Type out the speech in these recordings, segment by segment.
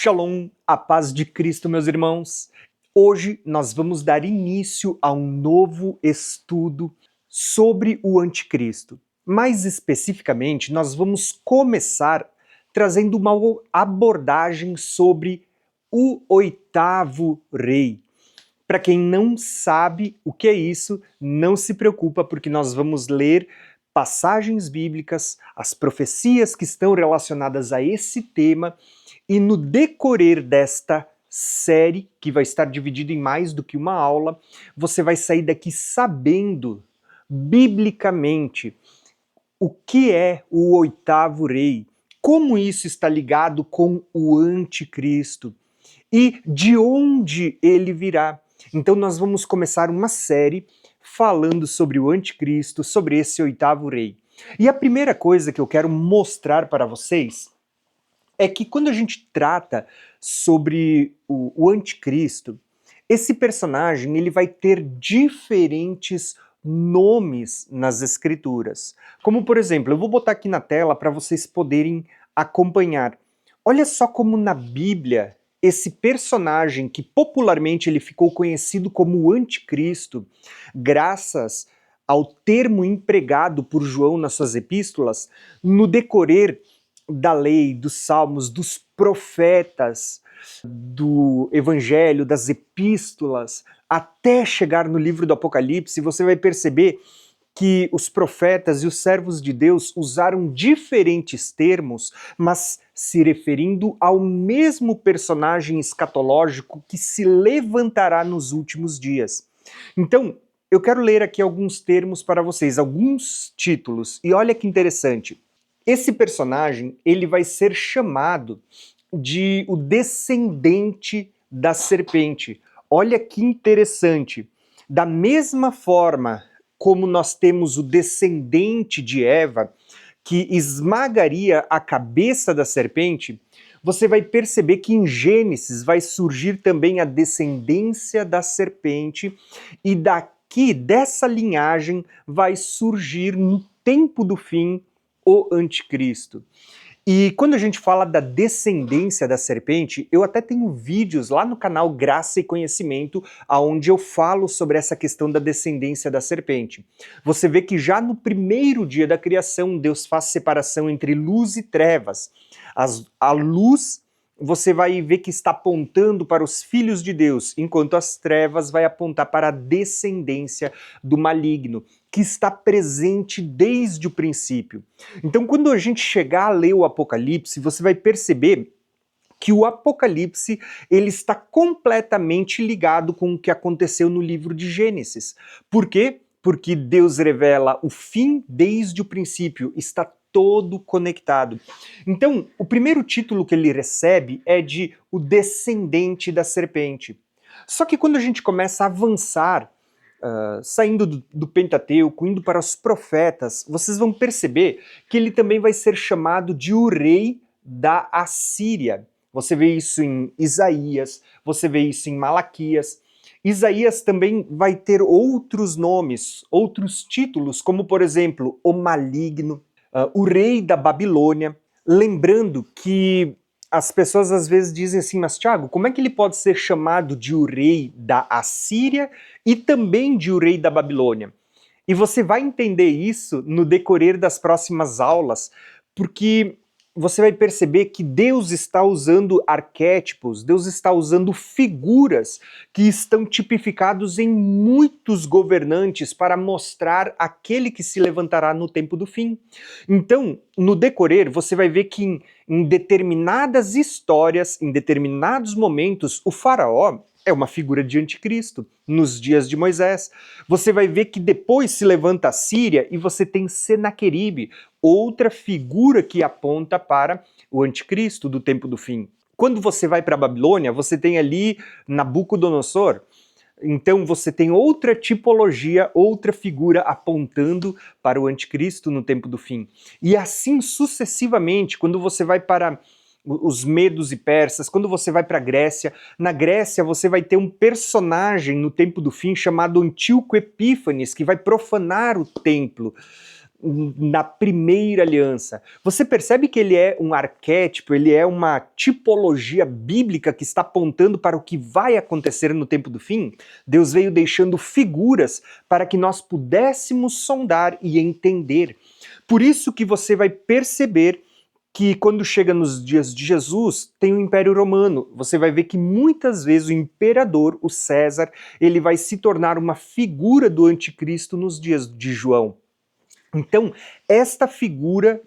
Shalom, a paz de Cristo, meus irmãos. Hoje nós vamos dar início a um novo estudo sobre o anticristo. Mais especificamente, nós vamos começar trazendo uma abordagem sobre o oitavo rei. Para quem não sabe o que é isso, não se preocupa, porque nós vamos ler passagens bíblicas, as profecias que estão relacionadas a esse tema, e no decorrer desta série, que vai estar dividida em mais do que uma aula, você vai sair daqui sabendo, biblicamente, o que é o oitavo rei, como isso está ligado com o anticristo e de onde ele virá. Então nós vamos começar uma série falando sobre o anticristo, sobre esse oitavo rei. E a primeira coisa que eu quero mostrar para vocês é que quando a gente trata sobre o anticristo, esse personagem ele vai ter diferentes nomes nas escrituras. Como, por exemplo, eu vou botar aqui na tela para vocês poderem acompanhar. Olha só como na Bíblia esse personagem que popularmente ele ficou conhecido como o anticristo, graças ao termo empregado por João nas suas epístolas, no decorrer da lei, dos salmos, dos profetas, do evangelho, das epístolas, até chegar no livro do Apocalipse, você vai perceber que os profetas e os servos de Deus usaram diferentes termos, mas se referindo ao mesmo personagem escatológico que se levantará nos últimos dias. Então, eu quero ler aqui alguns termos para vocês, alguns títulos, e olha que interessante. Esse personagem, ele vai ser chamado de o descendente da serpente. Olha que interessante. Da mesma forma como nós temos o descendente de Eva, que esmagaria a cabeça da serpente, você vai perceber que em Gênesis vai surgir também a descendência da serpente, e daqui, dessa linhagem, vai surgir no tempo do fim o anticristo. E quando a gente fala da descendência da serpente, eu até tenho vídeos lá no canal Graça e Conhecimento, onde eu falo sobre essa questão da descendência da serpente. Você vê que já no primeiro dia da criação, Deus faz separação entre luz e trevas. A luz, você vai ver que está apontando para os filhos de Deus, enquanto as trevas vai apontar para a descendência do maligno, que está presente desde o princípio. Então, quando a gente chegar a ler o Apocalipse, você vai perceber que o Apocalipse ele está completamente ligado com o que aconteceu no livro de Gênesis. Por quê? Porque Deus revela o fim desde o princípio, está todo conectado. Então, o primeiro título que ele recebe é de o descendente da serpente. Só que quando a gente começa a avançar, saindo do Pentateuco, indo para os profetas, vocês vão perceber que ele também vai ser chamado de o rei da Assíria. Você vê isso em Isaías, você vê isso em Malaquias. Isaías também vai ter outros nomes, outros títulos, como por exemplo, o maligno, o rei da Babilônia. Lembrando que as pessoas às vezes dizem assim, mas Tiago, como é que ele pode ser chamado de o rei da Assíria e também de o rei da Babilônia? E você vai entender isso no decorrer das próximas aulas, porque você vai perceber que Deus está usando arquétipos, Deus está usando figuras que estão tipificados em muitos governantes para mostrar aquele que se levantará no tempo do fim. Então, no decorrer, você vai ver que em determinadas histórias, em determinados momentos, o faraó é uma figura de anticristo, nos dias de Moisés. Você vai ver que depois se levanta a Síria e você tem Senaqueribe, outra figura que aponta para o anticristo do tempo do fim. Quando você vai para a Babilônia, você tem ali Nabucodonosor. Então você tem outra tipologia, outra figura apontando para o anticristo no tempo do fim. E assim sucessivamente, quando você vai para os medos e persas, quando você vai para a Grécia, na Grécia você vai ter um personagem no tempo do fim chamado Antíoco Epífanes, que vai profanar o templo. na primeira aliança. Você percebe que ele é um arquétipo, ele é uma tipologia bíblica que está apontando para o que vai acontecer no tempo do fim? Deus veio deixando figuras para que nós pudéssemos sondar e entender. Por isso que você vai perceber que quando chega nos dias de Jesus, tem o Império Romano. Você vai ver que muitas vezes o imperador, o César, ele vai se tornar uma figura do anticristo nos dias de João. Então, esta figura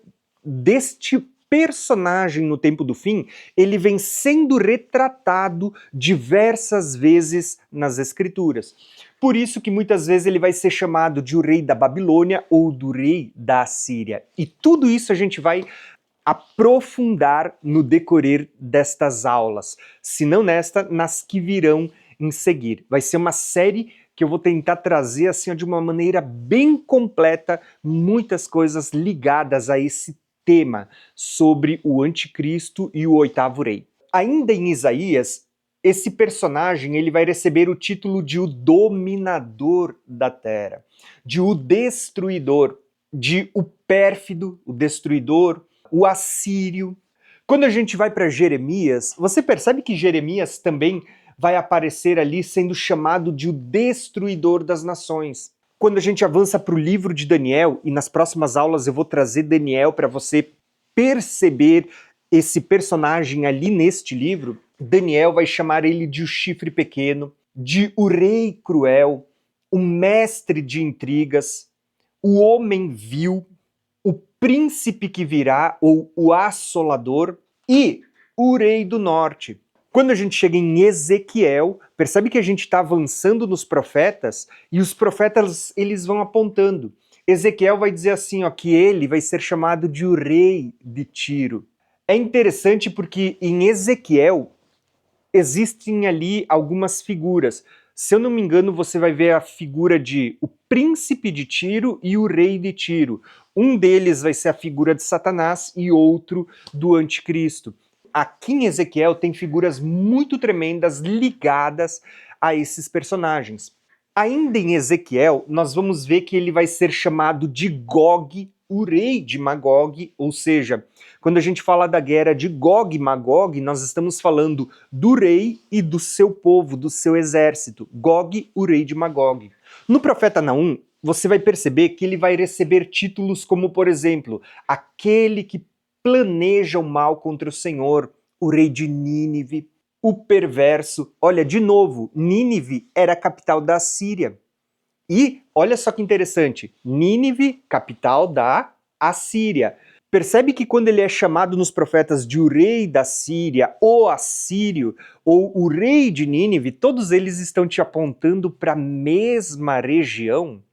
deste personagem no tempo do fim, ele vem sendo retratado diversas vezes nas Escrituras. Por isso que muitas vezes ele vai ser chamado de o rei da Babilônia ou do rei da Assíria. E tudo isso a gente vai aprofundar no decorrer destas aulas, se não nesta, nas que virão em seguir. Vai ser uma série que eu vou tentar trazer assim de uma maneira bem completa, muitas coisas ligadas a esse tema sobre o anticristo e o oitavo rei. Ainda em Isaías, esse personagem ele vai receber o título de o dominador da terra, de o destruidor, de o pérfido, o destruidor, o assírio. Quando a gente vai para Jeremias, você percebe que Jeremias também vai aparecer ali sendo chamado de o destruidor das nações. Quando a gente avança para o livro de Daniel, e nas próximas aulas eu vou trazer Daniel para você perceber esse personagem ali neste livro, Daniel vai chamar ele de o chifre pequeno, de o rei cruel, o mestre de intrigas, o homem vil, o príncipe que virá, ou o assolador, e o rei do norte. Quando a gente chega em Ezequiel, percebe que a gente está avançando nos profetas, e os profetas eles vão apontando. Ezequiel vai dizer assim, ó, que ele vai ser chamado de o rei de Tiro. É interessante porque em Ezequiel existem ali algumas figuras. Se eu não me engano, você vai ver a figura de o príncipe de Tiro e o rei de Tiro. Um deles vai ser a figura de Satanás e outro do anticristo. Aqui em Ezequiel tem figuras muito tremendas ligadas a esses personagens. Ainda em Ezequiel, nós vamos ver que ele vai ser chamado de Gog, o rei de Magog, ou seja, quando a gente fala da guerra de Gog e Magog, nós estamos falando do rei e do seu povo, do seu exército. Gog, o rei de Magog. No profeta Naum, você vai perceber que ele vai receber títulos como, por exemplo, aquele que planeja o mal contra o Senhor, o rei de Nínive, o perverso. Olha, de novo, Nínive era a capital da Assíria. E, olha só que interessante, Nínive, capital da Assíria. Percebe que quando ele é chamado nos profetas de o rei da Síria, o assírio, ou o rei de Nínive, todos eles estão te apontando para a mesma região?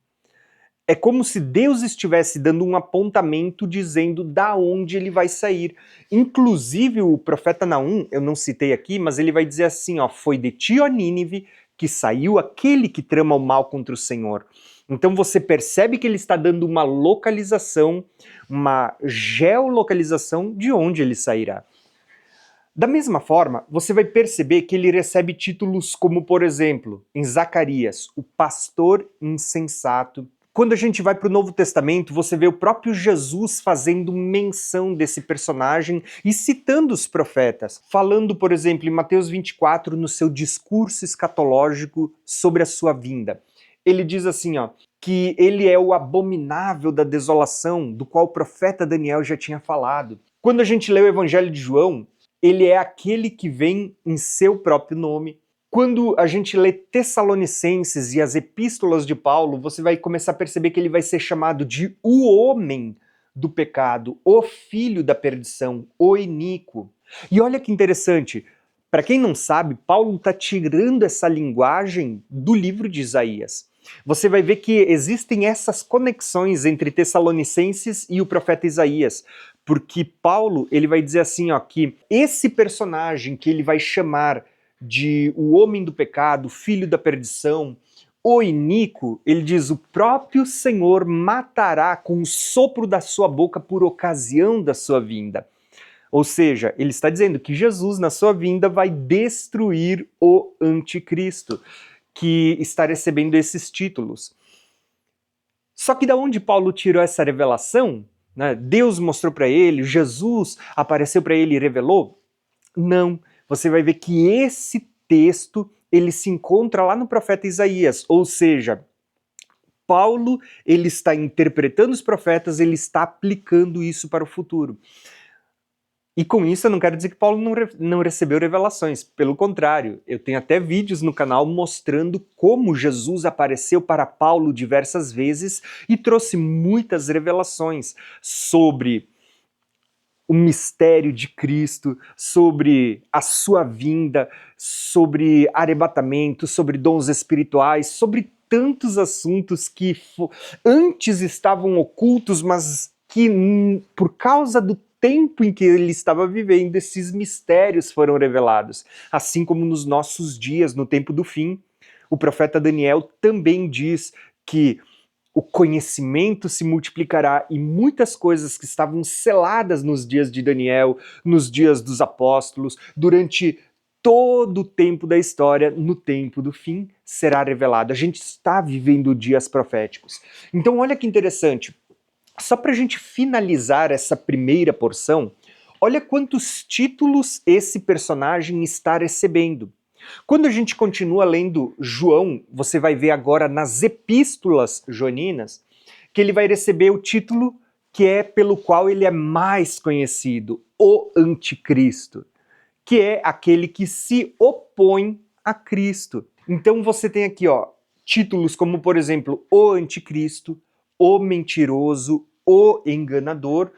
É como se Deus estivesse dando um apontamento dizendo da onde ele vai sair. Inclusive o profeta Naum, eu não citei aqui, mas ele vai dizer assim, ó, foi de ti, ó Nínive, que saiu aquele que trama o mal contra o Senhor. Então você percebe que ele está dando uma localização, uma geolocalização de onde ele sairá. Da mesma forma, você vai perceber que ele recebe títulos como, por exemplo, em Zacarias, o pastor insensato. Quando a gente vai para o Novo Testamento, você vê o próprio Jesus fazendo menção desse personagem e citando os profetas, falando, por exemplo, em Mateus 24, no seu discurso escatológico sobre a sua vinda. Ele diz assim, ó, que ele é o abominável da desolação, do qual o profeta Daniel já tinha falado. Quando a gente lê o Evangelho de João, ele é aquele que vem em seu próprio nome. Quando a gente lê Tessalonicenses e as epístolas de Paulo, você vai começar a perceber que ele vai ser chamado de o homem do pecado, o filho da perdição, o iníquo. E olha que interessante, para quem não sabe, Paulo está tirando essa linguagem do livro de Isaías. Você vai ver que existem essas conexões entre Tessalonicenses e o profeta Isaías, porque Paulo ele vai dizer assim, ó, que esse personagem que ele vai chamar de o homem do pecado, filho da perdição, o iníquo, ele diz, o próprio Senhor matará com o sopro da sua boca por ocasião da sua vinda. Ou seja, ele está dizendo que Jesus, na sua vinda, vai destruir o anticristo, que está recebendo esses títulos. Só que da onde Paulo tirou essa revelação? Né? Deus mostrou para ele, Jesus apareceu para ele e revelou? Não. Você vai ver que esse texto ele se encontra lá no profeta Isaías, ou seja, Paulo ele está interpretando os profetas, ele está aplicando isso para o futuro. E com isso eu não quero dizer que Paulo não recebeu revelações, pelo contrário, eu tenho até vídeos no canal mostrando como Jesus apareceu para Paulo diversas vezes e trouxe muitas revelações sobre o mistério de Cristo, sobre a sua vinda, sobre arrebatamento, sobre dons espirituais, sobre tantos assuntos que antes estavam ocultos, mas que por causa do tempo em que ele estava vivendo, esses mistérios foram revelados. Assim como nos nossos dias, no tempo do fim, o profeta Daniel também diz que o conhecimento se multiplicará e muitas coisas que estavam seladas nos dias de Daniel, nos dias dos apóstolos, durante todo o tempo da história, no tempo do fim, será revelado. A gente está vivendo dias proféticos. Então olha que interessante, só para a gente finalizar essa primeira porção, olha quantos títulos esse personagem está recebendo. Quando a gente continua lendo João, você vai ver agora nas epístolas joaninas que ele vai receber o título que é pelo qual ele é mais conhecido, o Anticristo, que é aquele que se opõe a Cristo. Então você tem aqui, ó, títulos como, por exemplo, o Anticristo, o Mentiroso, o Enganador,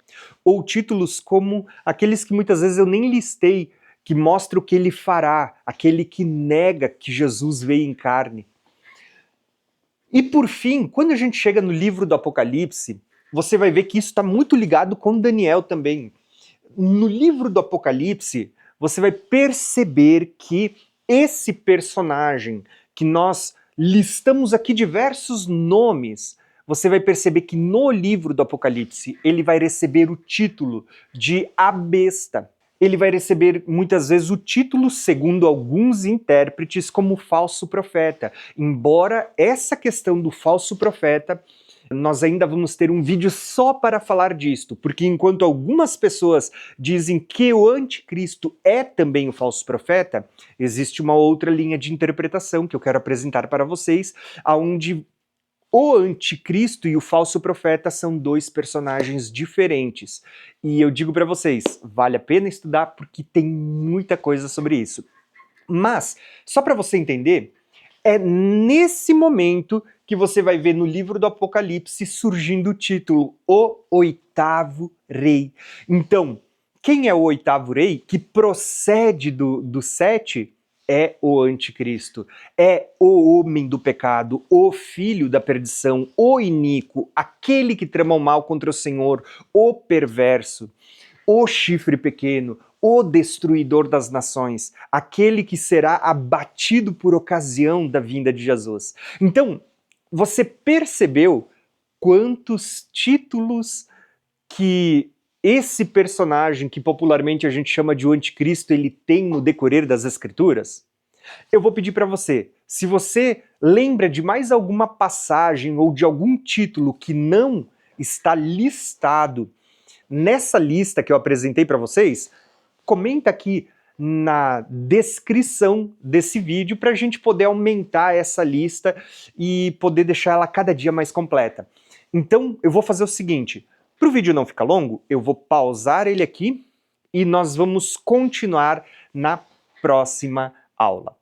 ou títulos como aqueles que muitas vezes eu nem listei, que mostra o que ele fará, aquele que nega que Jesus veio em carne. E por fim, quando a gente chega no livro do Apocalipse, você vai ver que isso está muito ligado com Daniel também. No livro do Apocalipse, você vai perceber que esse personagem, que nós listamos aqui diversos nomes, você vai perceber que no livro do Apocalipse ele vai receber o título de A Besta. Ele vai receber muitas vezes o título, segundo alguns intérpretes, como falso profeta. Embora essa questão do falso profeta, nós ainda vamos ter um vídeo só para falar disto, porque enquanto algumas pessoas dizem que o anticristo é também o falso profeta, existe uma outra linha de interpretação que eu quero apresentar para vocês, onde o anticristo e o falso profeta são dois personagens diferentes. E eu digo para vocês, vale a pena estudar porque tem muita coisa sobre isso. Mas, só para você entender, é nesse momento que você vai ver no livro do Apocalipse surgindo o título, O Oitavo Rei. Então, quem é o oitavo rei, que procede do 7, é o anticristo, é o homem do pecado, o filho da perdição, o iníquo, aquele que trama o mal contra o Senhor, o perverso, o chifre pequeno, o destruidor das nações, aquele que será abatido por ocasião da vinda de Jesus. Então, você percebeu quantos títulos que esse personagem, que popularmente a gente chama de o anticristo, ele tem no decorrer das escrituras? Eu vou pedir para você, se você lembra de mais alguma passagem ou de algum título que não está listado nessa lista que eu apresentei para vocês, comenta aqui na descrição desse vídeo para a gente poder aumentar essa lista e poder deixar ela cada dia mais completa. Então eu vou fazer o seguinte, para o vídeo não ficar longo, eu vou pausar ele aqui e nós vamos continuar na próxima aula.